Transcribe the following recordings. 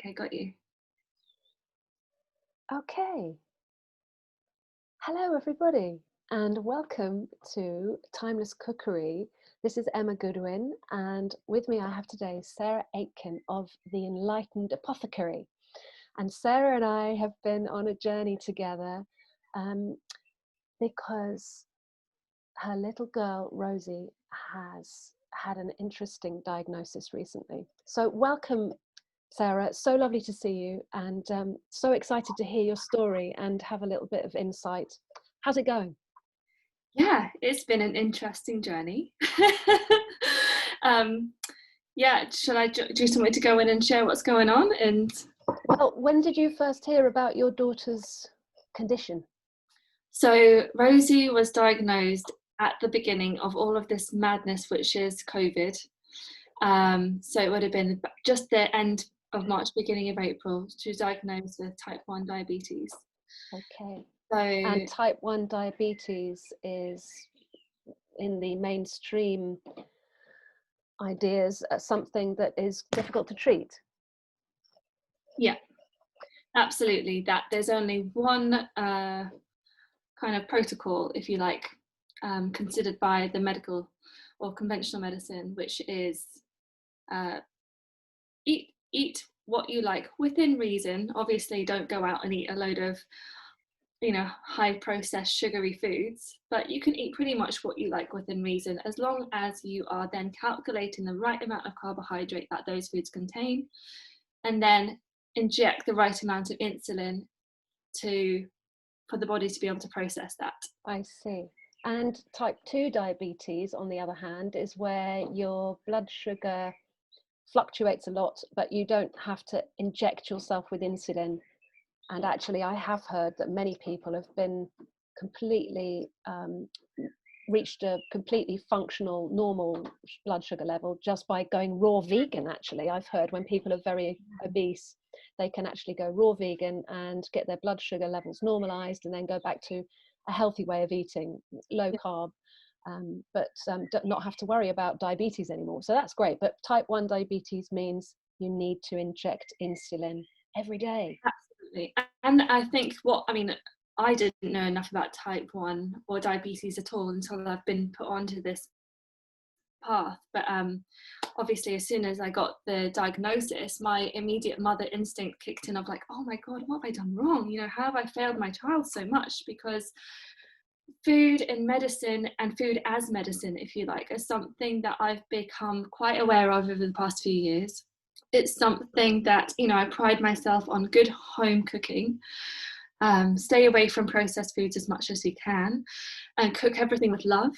Okay, got you. Okay. Hello, everybody, and welcome to Timeless Cookery. This is Emma Goodwin, and with me I have today Sarah Aitken of the Enlightened Apothecary. And Sarah and I have been on a journey together because her little girl, Rosie, has had an interesting diagnosis recently. So welcome, Sarah. So lovely to see you, and so excited to hear your story and have a little bit of insight. How's it going? Yeah, it's been an interesting journey. Yeah, shall I do something to go in and share what's going on? Well, when did you first hear about your daughter's condition? So Rosie was diagnosed at the beginning of all of this madness, which is COVID. So it would have been just the end of March, beginning of April. She was diagnosed with type 1 diabetes. Okay. So And type 1 diabetes is in the mainstream ideas something that is difficult to treat. yeah, absolutely. That there's only one kind of protocol, if you like, considered by the medical or conventional medicine, which is eat what you like within reason. Obviously, don't go out and eat a load of high processed sugary foods, but you can eat pretty much what you like within reason, as long as you are then calculating the right amount of carbohydrate that those foods contain, and then inject the right amount of insulin for the body to be able to process that. I see. And type 2 diabetes, on the other hand, is where your blood sugar fluctuates a lot, but you don't have to inject yourself with insulin. And actually, I have heard that many people have been completely reached a completely functional, normal blood sugar level just by going raw vegan. Actually, I've heard when people are very obese, they can actually go raw vegan and get their blood sugar levels normalized and then go back to a healthy way of eating, low carb, but not have to worry about diabetes anymore. So that's great. But type 1 diabetes means you need to inject insulin every day. Absolutely. And I think I didn't know enough about type 1 or diabetes at all until I've been put onto this path. But obviously, as soon as I got the diagnosis, my immediate mother instinct kicked in of like, oh my God, what have I done wrong? How have I failed my child so much? Because food and medicine, and food as medicine, if you like, is something that I've become quite aware of over the past few years. It's something that, I pride myself on good home cooking. Stay away from processed foods as much as you can and cook everything with love.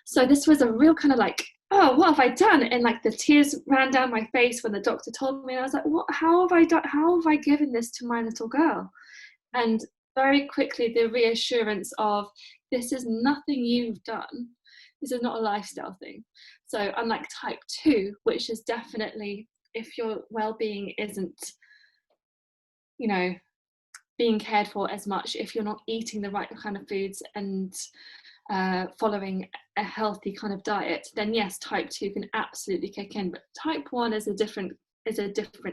So this was a real kind of like, oh, what have I done? And like the tears ran down my face when the doctor told me, and I was like, what, how have I given this to my little girl? And very quickly the reassurance of, this is nothing you've done. This is not a lifestyle thing. So unlike type 2, which is definitely, if your well-being isn't, being cared for as much, if you're not eating the right kind of foods and following a healthy kind of diet, then yes, type 2 can absolutely kick in. But type 1 is a different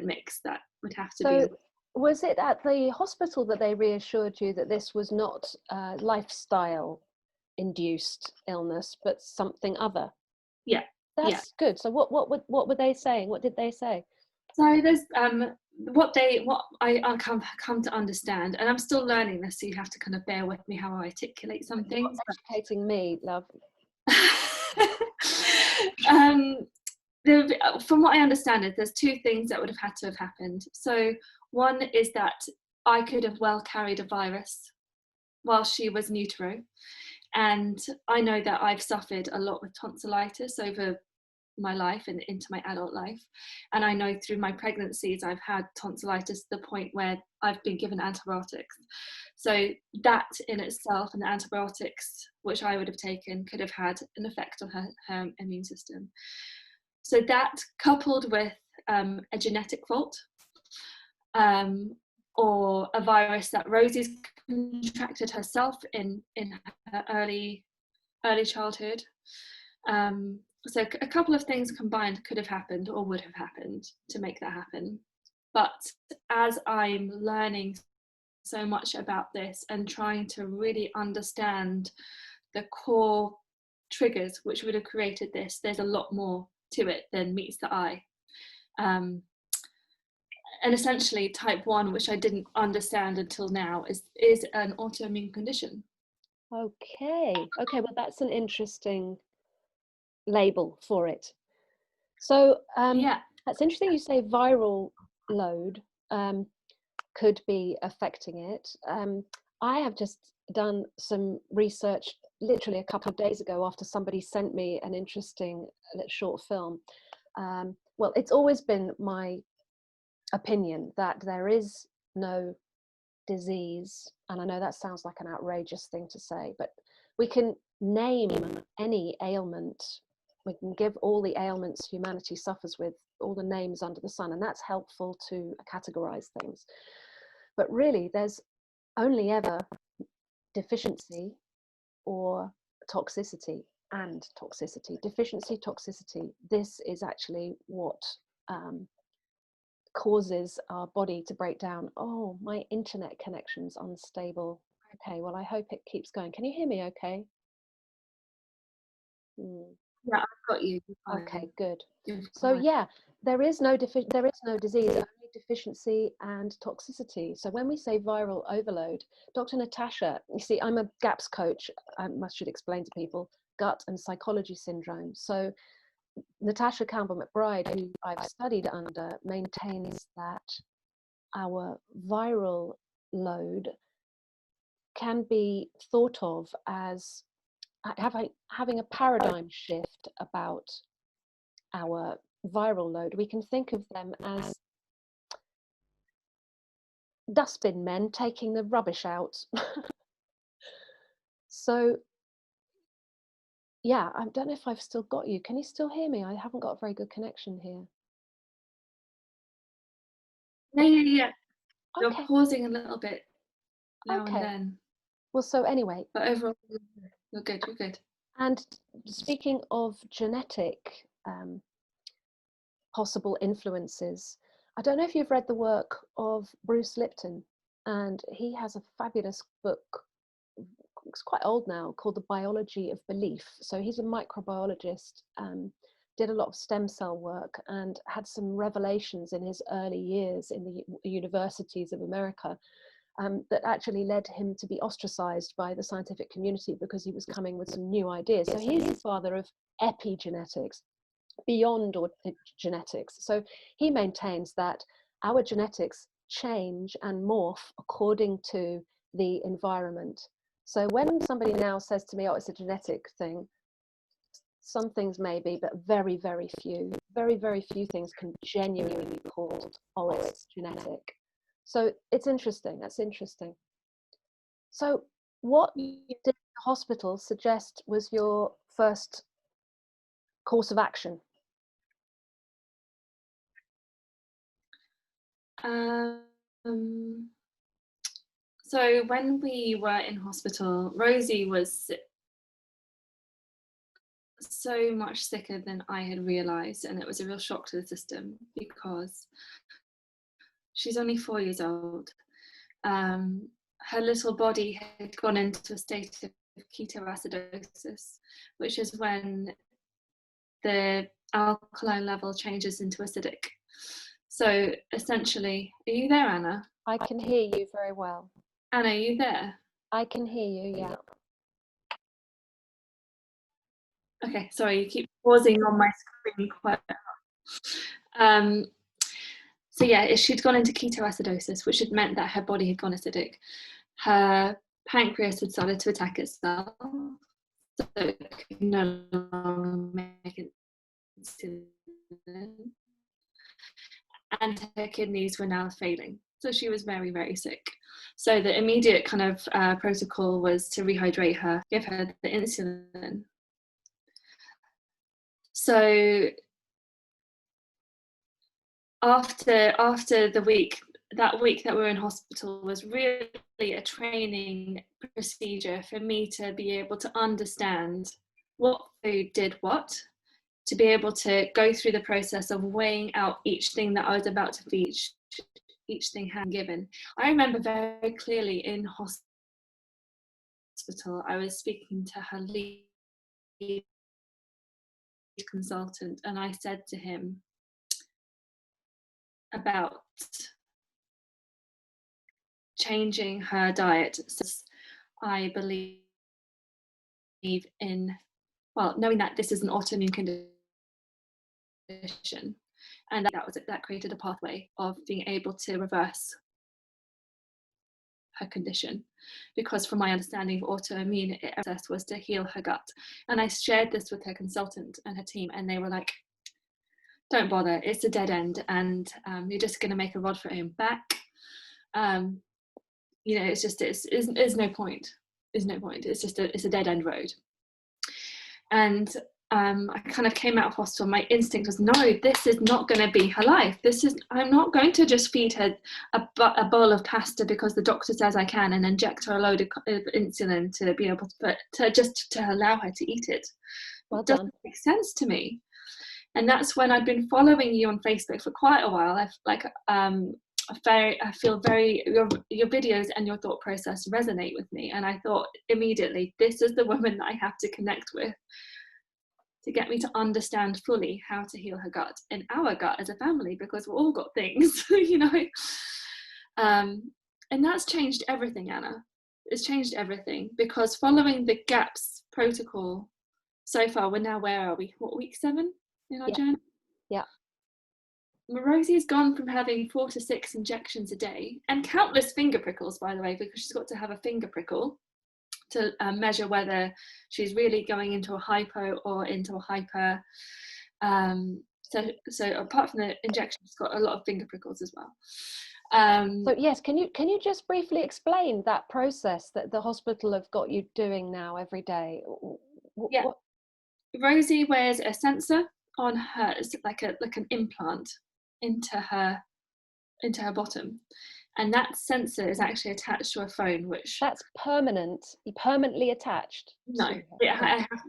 mix that would have to be. Was it at the hospital that they reassured you that this was not lifestyle induced illness, but something other? Yeah. That's good. So what were they saying? What did they say? So there's what I come to understand, and I'm still learning this, so you have to kind of bear with me how I articulate some things. Educating me, love. From what I understand, there's two things that would have had to have happened. So one is that I could have well carried a virus while she was in utero, and I know that I've suffered a lot with tonsillitis over my life and into my adult life, and I know through my pregnancies I've had tonsillitis to the point where I've been given antibiotics. So that in itself, and the antibiotics which I would have taken, could have had an effect on her immune system. So that, coupled with a genetic fault, or a virus that Rosie's contracted herself in her early childhood. So a couple of things combined could have happened or would have happened to make that happen. But as I'm learning so much about this and trying to really understand the core triggers which would have created this, there's a lot more to it than meets the eye. And essentially type 1, which I didn't understand until now, is an autoimmune condition. Okay, well, that's an interesting label for it. So Yeah. that's interesting you say viral load could be affecting it. I have just done some research literally a couple of days ago after somebody sent me an interesting short film. Well, it's always been my opinion that there is no disease, and I know that sounds like an outrageous thing to say, but we can name any ailment. We can give all the ailments humanity suffers with all the names under the sun, and that's helpful to categorize things. But really, there's only ever deficiency or toxicity and toxicity. Deficiency, toxicity. This is actually what causes our body to break down. Oh, my internet connection's unstable. Okay, well, I hope it keeps going. Can you hear me okay? Yeah, I've got you. Okay, good. So yeah, there is no disease, only deficiency and toxicity. So when we say viral overload, Dr. Natasha, you see, I'm a GAPS coach. I should explain to people gut and psychology syndrome. So Natasha Campbell McBride, who I've studied under, maintains that our viral load can be thought of as having a paradigm shift about our viral load. We can think of them as dustbin men taking the rubbish out. So yeah, I don't know if I've still got you. Can you still hear me? I haven't got a very good connection here. Yeah. You're Okay. pausing a little bit now Okay. and then. Well, so anyway. But overall, you're good. And speaking of genetic possible influences, I don't know if you've read the work of Bruce Lipton, and he has a fabulous book. It's quite old now, called The Biology of Belief. So he's a microbiologist, did a lot of stem cell work, and had some revelations in his early years in the universities of America that actually led him to be ostracized by the scientific community because he was coming with some new ideas. So he's the father of epigenetics, beyond genetics. So he maintains that our genetics change and morph according to the environment. So when somebody now says to me, oh, it's a genetic thing, some things maybe, but very, very few things can genuinely be called, oh, it's genetic. So it's interesting. That's interesting. So what did the hospital suggest was your first course of action? So when we were in hospital, Rosie was so much sicker than I had realised, and it was a real shock to the system because she's only 4 years old. Her little body had gone into a state of ketoacidosis, which is when the alkaline level changes into acidic. So essentially, are you there, Anna? I can hear you very well. Anna, are you there? I can hear you, yeah. Okay, sorry, you keep pausing on my screen quite a lot. So yeah, she'd gone into ketoacidosis, which had meant that her body had gone acidic. Her pancreas had started to attack itself, so it could no longer make insulin. And her kidneys were now failing. So she was very, very sick. So the immediate kind of protocol was to rehydrate her, give her the insulin. So after the week that we were in hospital was really a training procedure for me to be able to understand what food did what to be able to go through the process of weighing out each thing that I was about to feed, each thing hand given. I remember very clearly in hospital, I was speaking to her lead consultant, and I said to him about changing her diet. So I believe in, well, knowing that this is an autoimmune condition, and that created a pathway of being able to reverse her condition, because from my understanding of autoimmune, the process was to heal her gut. And I shared this with her consultant and her team, and they were like, don't bother, it's a dead end, and you're just going to make a rod for your own back. You know, it's just, there's no point. There's no point. It's just it's a dead end road. And I kind of came out of hospital. My instinct was, no, this is not going to be her life. I'm not going to just feed her a bowl of pasta because the doctor says I can, and inject her a load of insulin to be able to allow her to eat it. Well It doesn't make sense to me. And that's when I'd been following you on Facebook for quite a while. I feel very, your videos and your thought process resonate with me. And I thought immediately, this is the woman that I have to connect with to get me to understand fully how to heal her gut and our gut as a family, because we've all got things, you know. And that's changed everything, Anna. It's changed everything, because following the GAPS protocol so far, where are we? What, week 7 in our journey? Yeah. Rosie's gone from having 4 to 6 injections a day, and countless finger prickles, by the way, because she's got to have a finger prickle to measure whether she's really going into a hypo or into a hyper. So apart from the injection, she's got a lot of finger prickles as well. So yes, can you just briefly explain that process that the hospital have got you doing now every day? Yeah. Rosie wears a sensor on hers, like an implant into her bottom, and that sensor is actually attached to a phone, which that's permanently attached. No,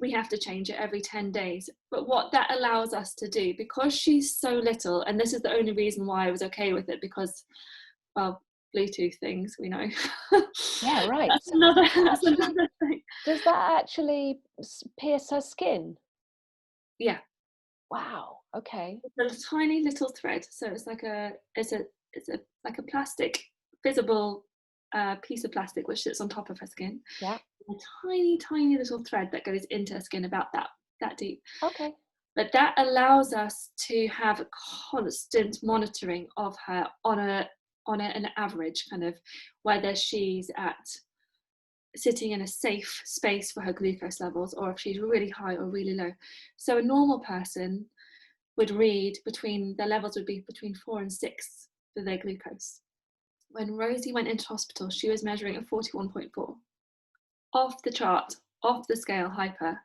we have to change it every 10 days. But what that allows us to do, because she's so little, and this is the only reason why I was okay with it, because, well, Bluetooth things, we know. Yeah, right. That's another thing. Does that actually pierce her skin? Yeah. Wow. Okay. It's a tiny little thread, so it's like like a plastic, visible piece of plastic which sits on top of her skin. Yeah. A tiny little thread that goes into her skin about that deep. Okay. But that allows us to have a constant monitoring of her on an average, kind of whether she's sitting in a safe space for her glucose levels, or if she's really high or really low. So a normal person would read their levels would be between 4 and 6 for their glucose. When Rosie went into hospital, she was measuring at 41.4, off the chart, off the scale, hyper.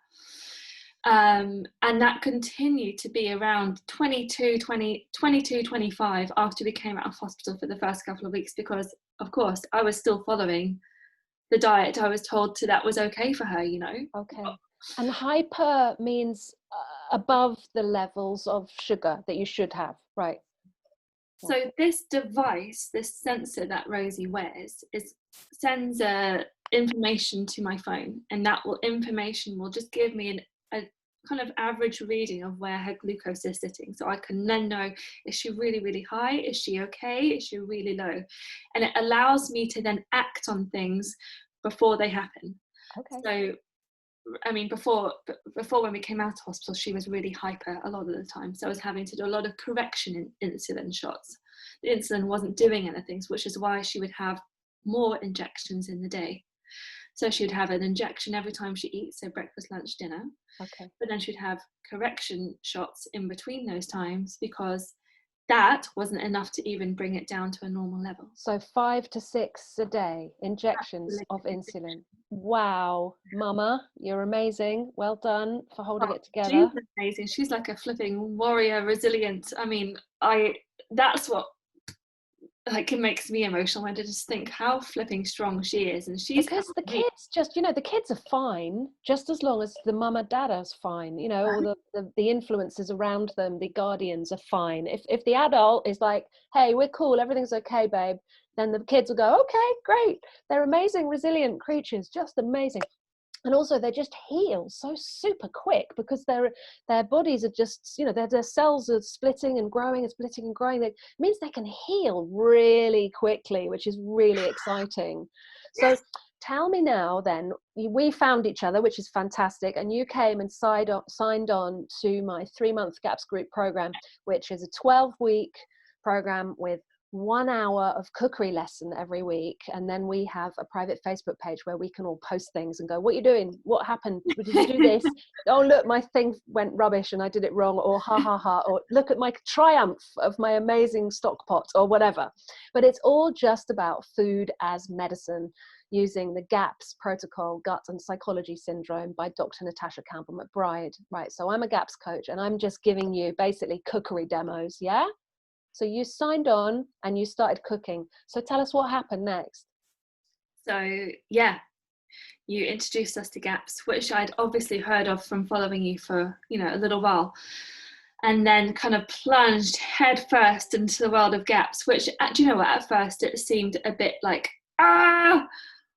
And that continued to be around 22, 25 after we came out of hospital for the first couple of weeks, because of course I was still following the diet I was told that was okay for her, you know. Okay. And hyper means above the levels of sugar that you should have, right? So this device, this sensor that Rosie wears, sends information to my phone, and that information will just give me a kind of average reading of where her glucose is sitting. So I can then know, is she really, really high? Is she okay? Is she really low? And it allows me to then act on things before they happen. Okay. So, I mean, before when we came out of hospital, she was really hyper a lot of the time. So I was having to do a lot of correction in insulin shots. The insulin wasn't doing anything, which is why she would have more injections in the day. So she'd have an injection every time she eats, so breakfast, lunch, dinner. Okay. But then she'd have correction shots in between those times, because that wasn't enough to even bring it down to a normal level. So 5 to 6 a day injections of insulin. Wow, Mama, you're amazing. Well done for holding it together. She's amazing. She's like a flipping warrior, resilient. I mean, that's what like, it makes me emotional when I just think how flipping strong she is, and she's Because the helped me. kids just, the kids are fine just as long as the mama dada's fine, or the influences around them, the guardians are fine. If the adult is like, hey, we're cool, everything's okay, babe, then the kids will go, okay, great. They're amazing, resilient creatures, just amazing. And also they just heal so super quick because their bodies are just, their cells are splitting and growing and splitting and growing. It means they can heal really quickly, which is really exciting. So tell me now then, we found each other, which is fantastic, and you came and signed on to my 3-month GAPS group program, which is a 12-week program with 1 hour of cookery lesson every week, and then we have a private Facebook page where we can all post things and go, what are you doing, what happened, did you do this, oh look, my thing went rubbish and I did it wrong, or ha ha ha, or look at my triumph of my amazing stock pot, or whatever. But it's all just about food as medicine, using the GAPS protocol, gut and psychology syndrome, by Dr. Natasha Campbell McBride. Right, so I'm a GAPS coach and I'm just giving you basically cookery demos. Yeah, so you signed on and you started cooking. So tell us what happened next. So yeah, you introduced us to GAPS, which I'd obviously heard of from following you for, a little while, and then kind of plunged head first into the world of GAPS, which, do you know what, at first it seemed a bit like, oh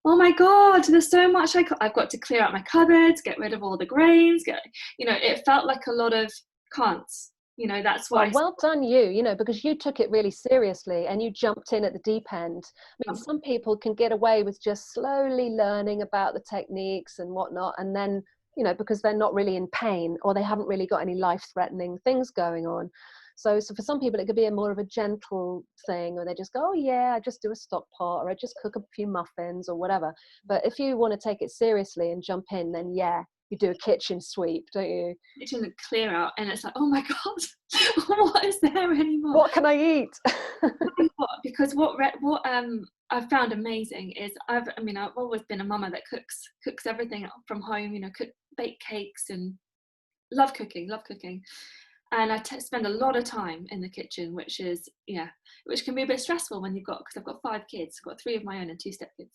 my God, there's so much I've got to clear out my cupboards, get rid of all the grains, it felt like a lot of can'ts. That's why. Well done you, because you took it really seriously and you jumped in at the deep end. I mean, some people can get away with just slowly learning about the techniques and whatnot, and then, because they're not really in pain or they haven't really got any life-threatening things going on. So for some people, it could be more of a gentle thing, or they just go, oh yeah, I just do a stock pot, or I just cook a few muffins or whatever. But if you want to take it seriously and jump in, then yeah, you do a kitchen sweep, don't you? Kitchen clear out, and it's like, oh my God, what is there anymore? What can I eat? Because what I've found amazing is I've always been a mama that cooks everything from home, bake cakes, and love cooking, and I spend a lot of time in the kitchen, which can be a bit stressful when because I've got 5 kids. I've got 3 of my own and 2 stepkids.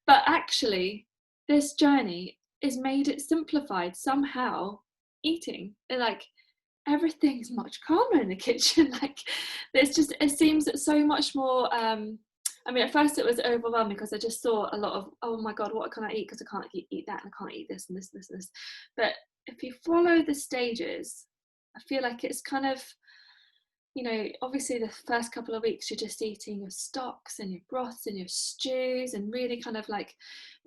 But actually, this journey is made it simplified somehow. Eating, like, everything's much calmer in the kitchen. Like, it seems so much more. At first it was overwhelming because I just saw a lot of, oh my God, what can I eat? Because I can't eat that, and I can't eat this and this and this and this. But if you follow the stages, I feel like it's kind of, obviously the first couple of weeks you're just eating your stocks and your broths and your stews, and really kind of like,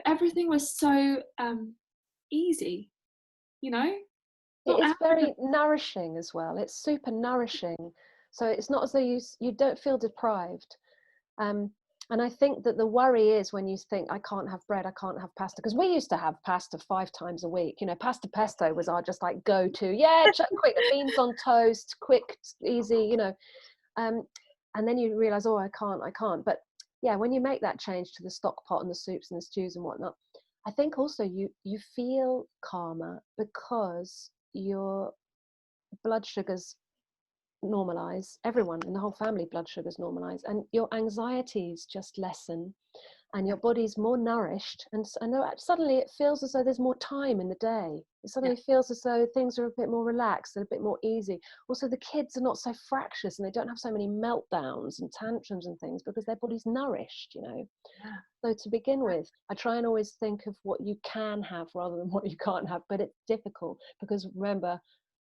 everything was so easy, It is very nourishing as well. It's super nourishing. So it's not as though you don't feel deprived. And I think that the worry is when you think, I can't have bread, I can't have pasta, because we used to have pasta 5 times a week. Pasta pesto was our just like go-to. Yeah, quick beans on toast, quick, easy, and then you realize, oh, I can't. But yeah, when you make that change to the stock pot and the soups and the stews and whatnot, I think also you feel calmer because your blood sugars normalize, everyone in the whole family blood sugars normalize, and your anxieties just lessen, and your body's more nourished, and suddenly it feels as though there's more time in the day. It suddenly feels as though things are a bit more relaxed and a bit more easy. Also, the kids are not so fractious and they don't have so many meltdowns and tantrums and things because their body's nourished. So to begin with, I try and always think of what you can have rather than what you can't have, but it's difficult because, remember,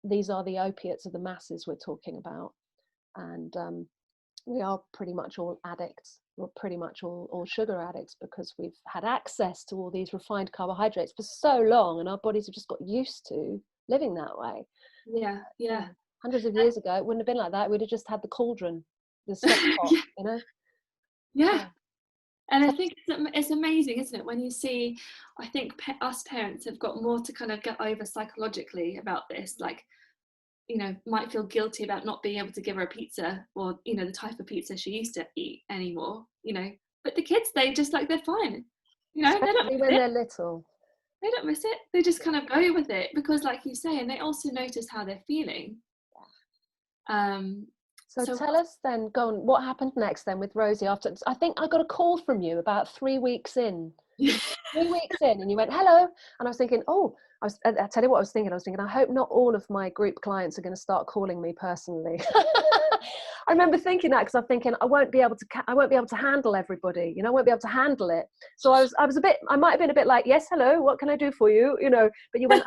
these are the opiates of the masses we're talking about, and we are pretty much all addicts. We're pretty much all sugar addicts because we've had access to all these refined carbohydrates for so long, and our bodies have just got used to living that way. Yeah. Hundreds of years ago, it wouldn't have been like that. We'd have just had the cauldron, the stock pot, Yeah. And I think it's amazing, isn't it, when you see, I think us parents have got more to kind of get over psychologically about this, like, might feel guilty about not being able to give her a pizza, or, the type of pizza she used to eat anymore, but the kids, they're fine, especially when they're little. They don't miss it. They just kind of go with it because, like you say, and they also notice how they're feeling. So tell us then, go on, what happened next then with Rosie after? I think I got a call from you about 3 weeks in. 3 weeks in, and you went, hello. And I was thinking, I tell you what I was thinking, I hope not all of my group clients are going to start calling me personally. I remember thinking that, because I'm thinking I won't be able to handle everybody, I won't be able to handle it. So I might have been a bit like, yes, hello, what can I do for you? But you went,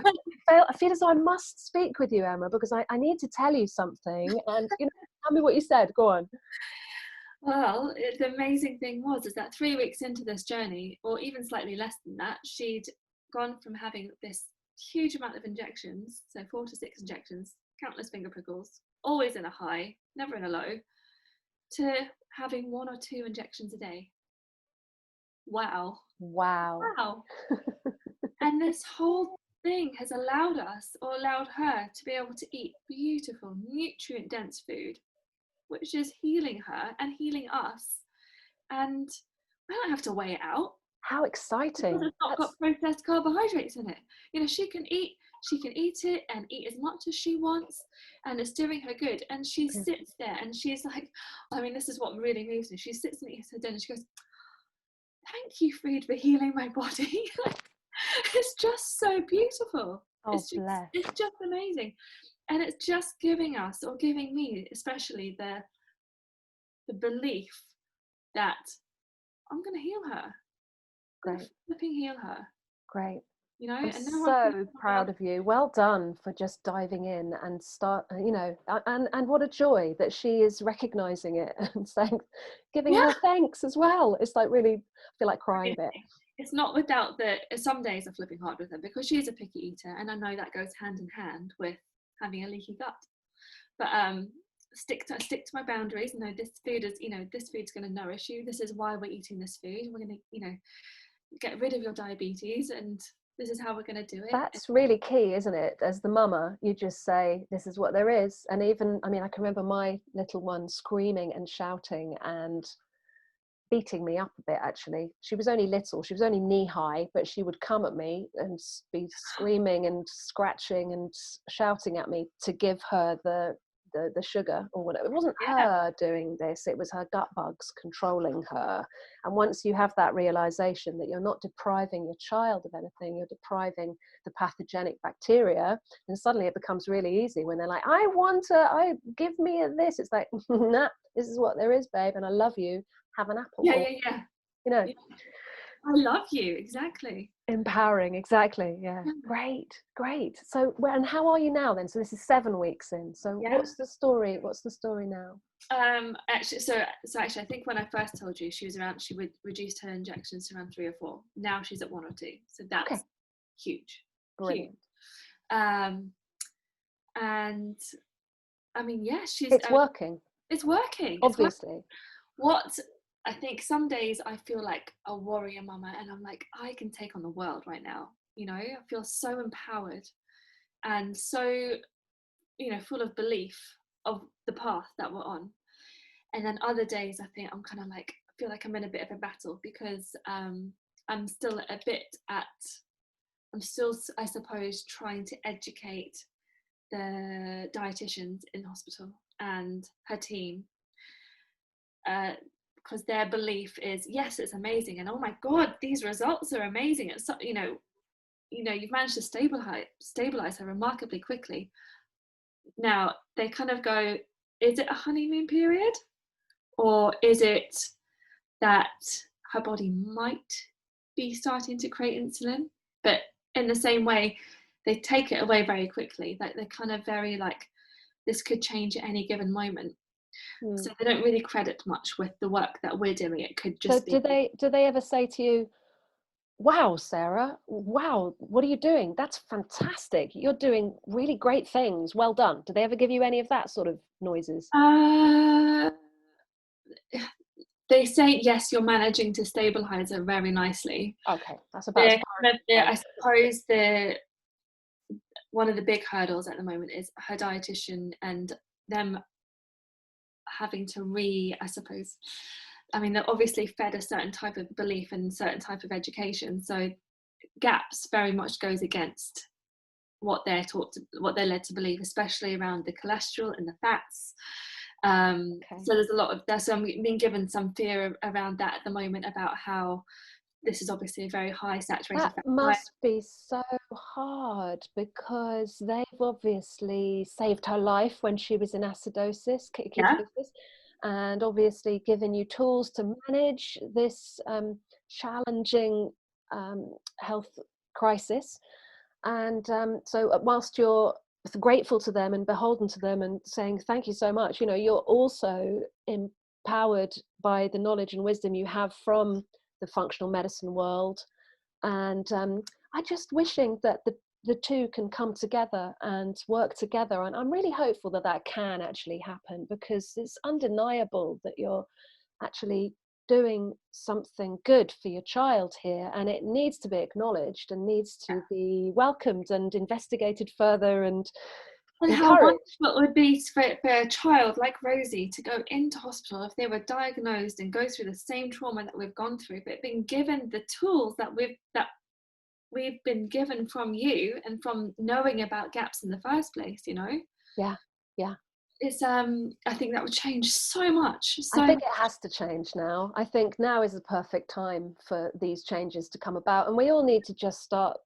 I feel as though I must speak with you, Emma, because I need to tell you something. And tell me what you said. Go on. Well, the amazing thing is that 3 weeks into this journey, or even slightly less than that, she'd gone from having this huge amount of injections, so 4 to 6 injections, countless finger prickles, always in a high, never in a low, to having 1 or 2 injections a day. Wow. And this whole thing has allowed her to be able to eat beautiful, nutrient-dense food, which is healing her and healing us. And I don't have to weigh it out. How exciting. It's not got processed carbohydrates in it. She can eat it and eat as much as she wants, and it's doing her good. And she sits there and she's like, this is what really moves me. She sits and eats her dinner and she goes, thank you, food, for healing my body. It's just so beautiful. It's just amazing. And it's just giving me especially the belief that I'm going to heal her. Great. Flipping heal her. Great. I'm so proud of you. Well done for just diving in and and what a joy that she is recognizing it and saying, giving her thanks as well. It's like, really, I feel like crying a bit. It's not without some days are flipping hard with her, because she's a picky eater, and I know that goes hand in hand with having a leaky gut. But stick to my boundaries. No, this food's going to nourish you. This is why we're eating this food. We're going to get rid of your diabetes, and this is how we're going to do it. That's really key, isn't it? As the mama, you just say, this is what there is. And even, I can remember my little one screaming and shouting and beating me up a bit, actually. She was only little, she was only knee high, but she would come at me and be screaming and scratching and shouting at me to give her the sugar or whatever. It wasn't her doing this, it was her gut bugs controlling her. And once you have that realization that you're not depriving your child of anything, you're depriving the pathogenic bacteria, then suddenly it becomes really easy when they're like, give me this. It's like, nah, this is what there is, babe, and I love you. Have an apple. I love you. Exactly. Empowering. Exactly. Yeah. Great. So and how are you now then? So this is 7 weeks in. So what's the story now? Actually, so actually, I think when I first told you, she would reduce her injections to around 3 or 4. Now she's at 1 or 2. So that's huge. Brilliant. Huge. And it's working. It's working. Obviously. What I think, some days I feel like a warrior mama, and I'm like, I can take on the world right now. I feel so empowered and so, full of belief of the path that we're on. And then other days I think I'm kind of like, I feel like I'm in a bit of a battle, because I'm still I suppose, trying to educate the dietitians in hospital and her team, because their belief is, yes, it's amazing, and oh my god, these results are amazing. It's you've managed to stabilize her remarkably quickly. Now they kind of go, is it a honeymoon period, or is it that her body might be starting to create insulin? But in the same way, they take it away very quickly. Like, they're kind of very like, this could change at any given moment. So they don't really credit much with the work that we're doing. It could just be. Do they ever say to you, wow, Sarah, wow, what are you doing? That's fantastic. You're doing really great things. Well done. Do they ever give you any of that sort of noises? They say, yes, you're managing to stabilize her very nicely. Okay, that's about I suppose one of the big hurdles at the moment is her dietitian and them having to they're obviously fed a certain type of belief and certain type of education, so GAPS very much goes against what they're led to believe, especially around the cholesterol and the fats, So there's a lot of that. So I'm being given some fear around that at the moment, about how this is obviously a very high saturated That fat diet. must be so hard, because they've obviously saved her life when she was in acidosis, Yeah. ketosis, and obviously given you tools to manage this challenging health crisis. And so whilst you're grateful to them and beholden to them and saying thank you so much, you know, you're also empowered by the knowledge and wisdom you have from the functional medicine world. And I just wishing that the two can come together and work together, and I'm really hopeful that that can actually happen, because it's undeniable that you're actually doing something good for your child here, and it needs to be acknowledged and needs to be welcomed and investigated further and And how encouraged. wonderful it would be for a child like Rosie to go into hospital if they were diagnosed and go through the same trauma that we've gone through, but being given the tools that we've been given from you and from knowing about gaps in the first place, you know. Yeah, yeah. It's I think that would change so much. I So think it has to change now. I think now is the perfect time for these changes to come about, and we all need to just start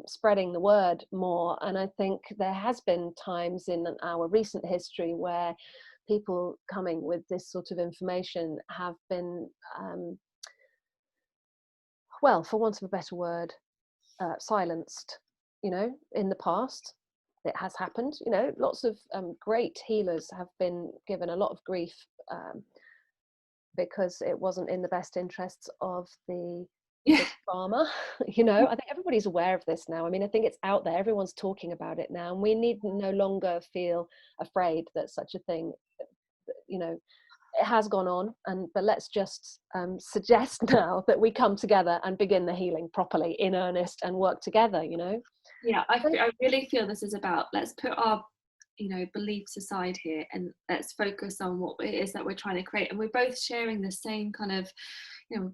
spreading the word more. And I think there has been times in our recent history where people coming with this sort of information have been, well, for want of a better word, silenced. You know, in the past, it has happened. You know, lots of great healers have been given a lot of grief. Because it wasn't in the best interests of the yeah, big pharma. You know, I think everybody's aware of this now. I mean, I think it's out there, everyone's talking about it now, and we need no longer feel afraid that such a thing, you know, it has gone on. And but let's just suggest now that we come together and begin the healing properly, in earnest, and work together, you know. yeah, I really feel this is about, let's put our, you know, beliefs aside here and let's focus on what it is that we're trying to create. And we're both sharing the same kind of, you know,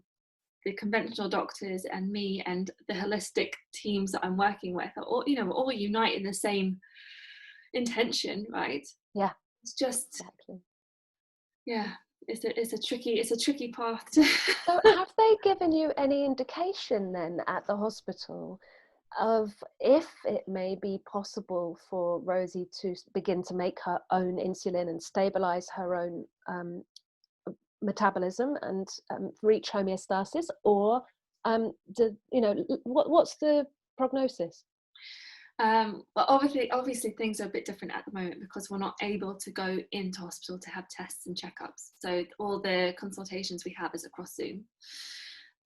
the conventional doctors and me and the holistic teams that I'm working with are all, you know, all unite in the same intention, right? Yeah, It's just, exactly. yeah, it's a tricky path to So have they given you any indication then at the hospital of if it may be possible for Rosie to begin to make her own insulin and stabilize her own metabolism and reach homeostasis, or you know, what's the prognosis? well, obviously things are a bit different at the moment because we're not able to go into hospital to have tests and checkups. So all the consultations we have is across Zoom.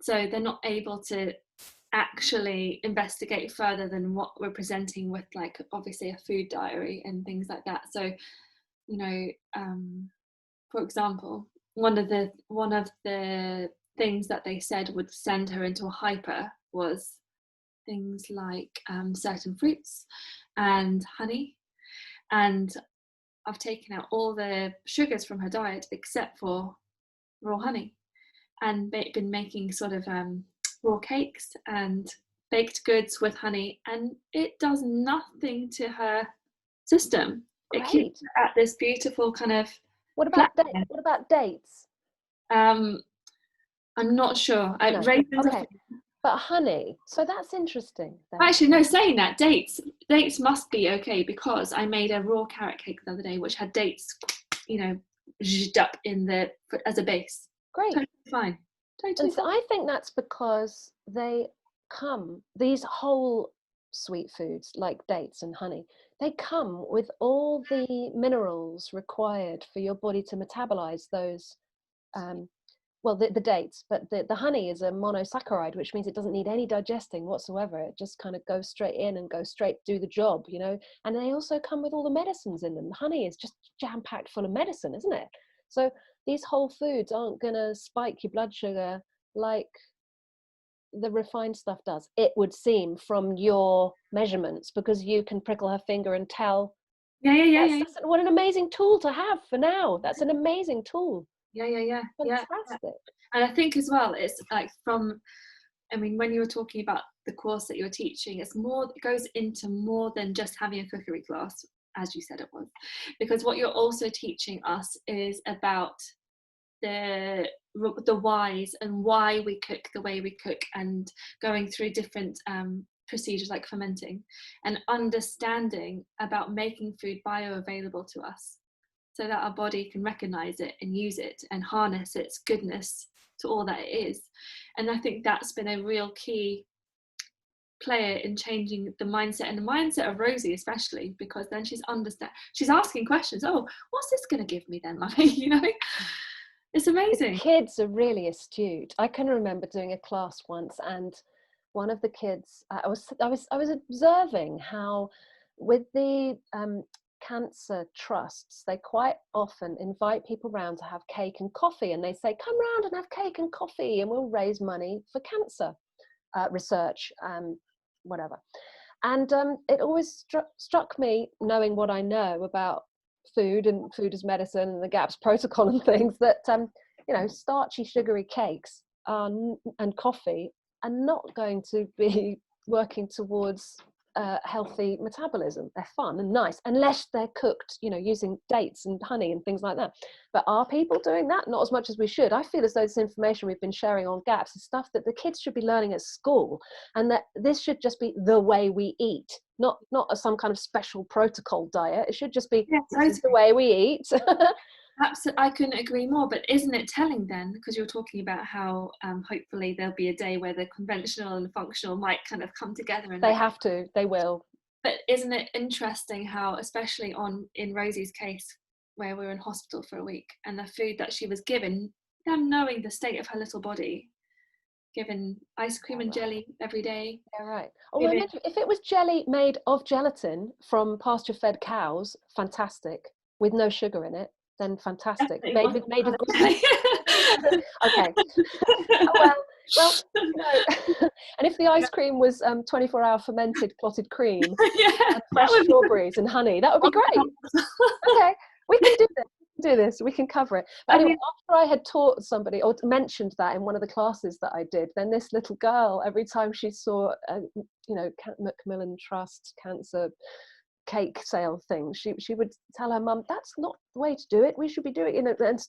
So they're not able to actually investigate further than what we're presenting with, like obviously a food diary and things like that. So, you know, for example, one of the things that they said would send her into a hyper was things like certain fruits and honey. And I've taken out all the sugars from her diet except for raw honey, and been making sort of raw cakes and baked goods with honey, and it does nothing to her system. It keeps Great. her at this beautiful kind of What flat. about what about dates? Um, I'm not sure. No. Raisins are Okay. But honey, so that's interesting then. actually no. Saying that, dates must be okay because I made a raw carrot cake the other day, which had dates, you know, zhuzhed up in the as a base. Great. Totally fine. Totally And so fine. I think that's because these whole sweet foods like dates and honey, they come with all the minerals required for your body to metabolize those, well, the dates, but the honey is a monosaccharide, which means it doesn't need any digesting whatsoever. It just kind of goes straight in and goes straight do the job, you know. And they also come with all the medicines in them. The honey is just jam-packed full of medicine, isn't it? So these whole foods aren't going to spike your blood sugar like the refined stuff does, it would seem, from your measurements, because you can prickle her finger and tell. Yeah. What an amazing tool to have for now. That's an amazing tool. Yeah. Fantastic. And I think as well, it's like from, I mean, when you were talking about the course that you're teaching, it's more, it goes into more than just having a cookery class. as you said it was, because what you're also teaching us is about the whys and why we cook the way we cook, and going through different procedures like fermenting, and understanding about making food bioavailable to us so that our body can recognize it and use it and harness its goodness to all that it is. And I think that's been a real key player in changing the mindset, and the mindset of Rosie especially, because then she's asking questions. Oh, what's this going to give me then, Mummy? You know, it's amazing. The kids are really astute. I can remember doing a class once, and one of the kids, I was observing how with the cancer trusts, they quite often invite people round to have cake and coffee, and they say, come round and have cake and coffee and we'll raise money for cancer research, whatever. And it always struck me, knowing what I know about food and food as medicine and the GAPS protocol and things, that you know, starchy sugary cakes and coffee are not going to be working towards healthy metabolism. They're fun and nice unless they're cooked, you know, using dates and honey and things like that. But are people doing that? Not as much as we should. I feel as though this information we've been sharing on GAPS is stuff that the kids should be learning at school, and that this should just be the way we eat, not some kind of special protocol diet. It should just be, this is the way we eat. Absolutely, I couldn't agree more. But isn't it telling then, because you're talking about how hopefully there'll be a day where the conventional and the functional might kind of come together, and they will. But isn't it interesting how, especially in Rosie's case, where we were in hospital for a week, and the food that she was given, them knowing the state of her little body, given ice cream and jelly every day. Yeah, right. Oh, if it was jelly made of gelatin from pasture-fed cows, fantastic, with no sugar in it, then fantastic. Made with okay. well, you know, and if the ice cream was 24-hour fermented clotted cream, and fresh strawberries and honey, that would be great. Okay, we can do this. We can cover it. But anyway, after I had taught somebody or mentioned that in one of the classes that I did, then this little girl, every time she saw you know, Macmillan Trust cancer cake sale thing, she would tell her mum, that's not the way to do it, we should be doing it. And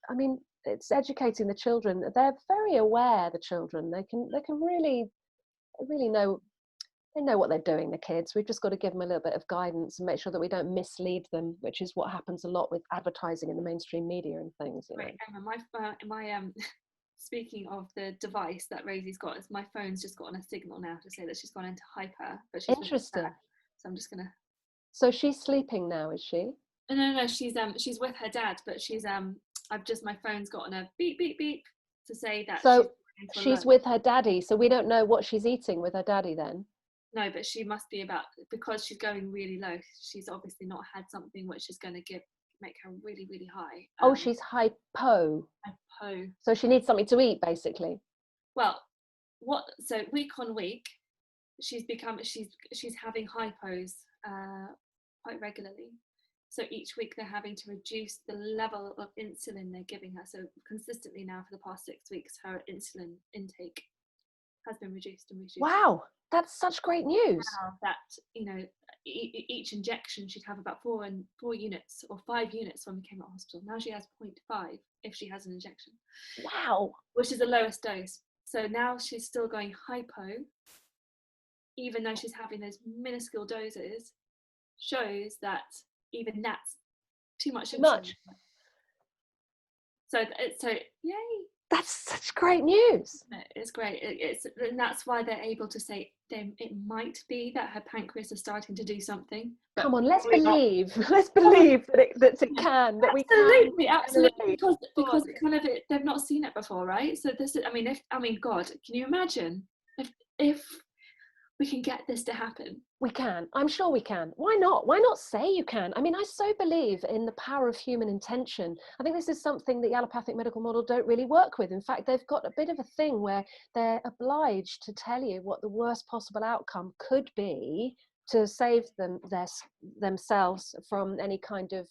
I mean, it's educating the children. They're very aware, the children. They can really know, they know what they're doing, the kids. We've just got to give them a little bit of guidance and make sure that we don't mislead them, which is what happens a lot with advertising in the mainstream media and things, you know. Right, Emma, my speaking of the device that Rosie's got, is my phone's just got on a signal now to say that she's gone into hyper, but she's interesting. So I'm just gonna. So she's sleeping now, is she? No, she's with her dad, but she's my phone's got on a beep beep beep to say that. So she's with her daddy. So we don't know what she's eating with her daddy then. No, but she must be because she's going really low. She's obviously not had something which is going to make her really, really high. Oh, she's hypo. Hypo. So she needs something to eat, basically. Well, so week on week, she's having hypos quite regularly. So each week they're having to reduce the level of insulin they're giving her. So consistently now for the past 6 weeks, her insulin intake has been reduced and reduced. Wow, that's such great news. Wow, that, you know, each injection she'd have about 4 units or 5 units when we came out of hospital. Now she has 0.5 if she has an injection. Wow. Which is the lowest dose. So now she's still going hypo, even though she's having those minuscule doses, shows that even that's too much. So yay. That's such great news. It's great. And that's why they're able to say it might be that her pancreas is starting to do something. Come on, let's believe. Let's believe that it can. That we can. Absolutely. Because they've not seen it before, right? So this is. God, can you imagine if we can get this to happen? We can. I'm sure we can. Why not? Why not say you can? I mean, I so believe in the power of human intention. I think this is something the allopathic medical model don't really work with. In fact, they've got a bit of a thing where they're obliged to tell you what the worst possible outcome could be to save themselves from any kind of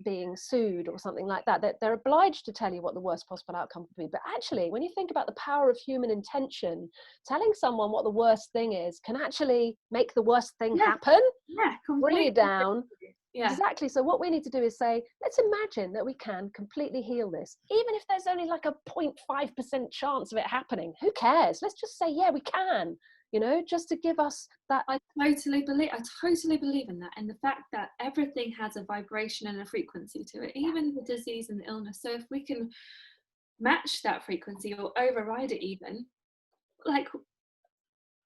being sued or something like that, they're obliged to tell you what the worst possible outcome could be. But actually, when you think about the power of human intention, telling someone what the worst thing is can actually make the worst thing happen, bring you down. Yeah. Exactly. So what we need to do is say, let's imagine that we can completely heal this, even if there's only like a 0.5% chance of it happening. Who cares? Let's just say, yeah, we can, you know, just to give us that. I totally believe in that, and the fact that everything has a vibration and a frequency to it, even the disease and the illness. So if we can match that frequency or override it, even, like,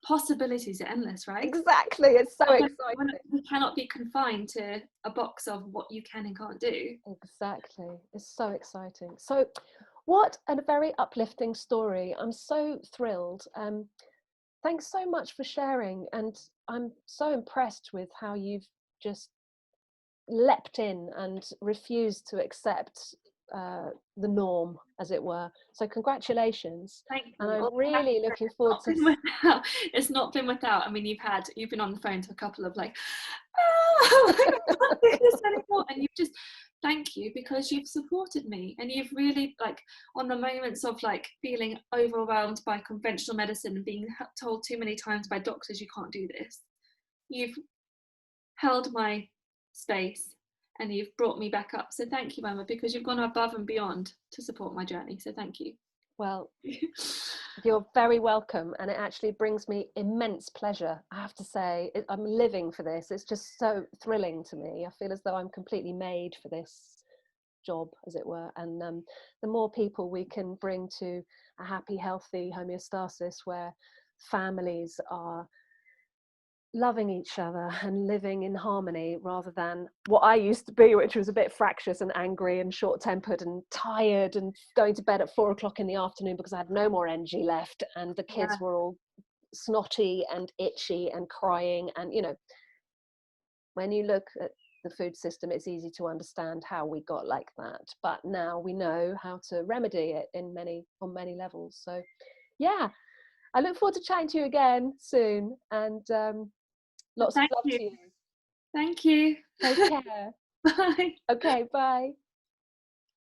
possibilities are endless, right? Exactly. It's so exciting. We cannot be confined to a box of what you can and can't do. Exactly. It's so exciting. So what a very uplifting story. I'm so thrilled. Thanks so much for sharing, and I'm so impressed with how you've just leapt in and refused to accept the norm, as it were. So congratulations. Thank you. And I'm really looking forward to it's not been without. I mean, you've been on the phone to a couple of like, oh, I can't do this anymore, and you've just, thank you, because you've supported me, and you've really, like, on the moments of like feeling overwhelmed by conventional medicine and being told too many times by doctors you can't do this, you've held my space and you've brought me back up. So thank you, Emma, because you've gone above and beyond to support my journey. So thank you. Well, you're very welcome, and it actually brings me immense pleasure. I have to say, I'm living for this. It's just so thrilling to me. I feel as though I'm completely made for this job, as it were. And the more people we can bring to a happy, healthy homeostasis where families are loving each other and living in harmony, rather than what I used to be, which was a bit fractious and angry and short-tempered and tired and going to bed at 4 o'clock in the afternoon because I had no more energy left, and the kids were all snotty and itchy and crying. And, you know, when you look at the food system, it's easy to understand how we got like that, but now we know how to remedy it on many levels. So yeah, I look forward to chatting to you again soon, and lots of love to you. Thank you. Take care. Bye. Okay, bye.